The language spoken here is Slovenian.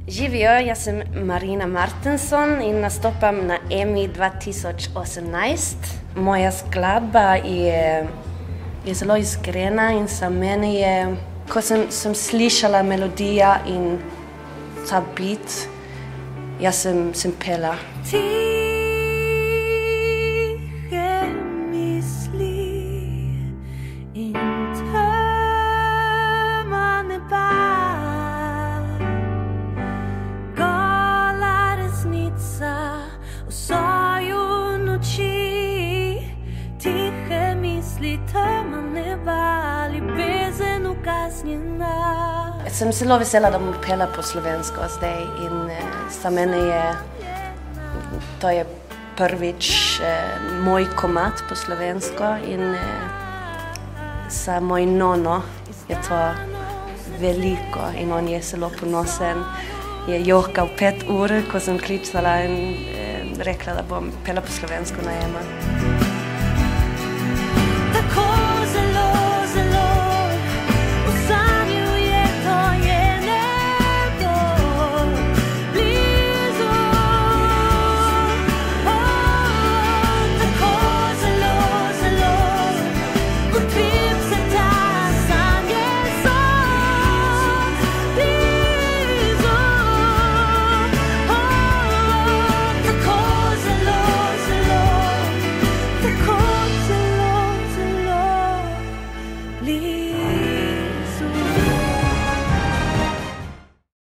Živijo, jaz sem Marina Martinson in nastopam na EMI 2018. Moja skladba je zelo iskrena in za mene je, ko sem slišala melodija in ta beat, jaz sem pela. Sem zelo vesela, da bom pela po slovensko zdaj in za mene to je prvič moj komad po slovensko in za moj nono je to veliko in on je zelo ponosen. Je jokal 5 ur, ko sem klicala in rekla, da bom pela po slovensko na EMA.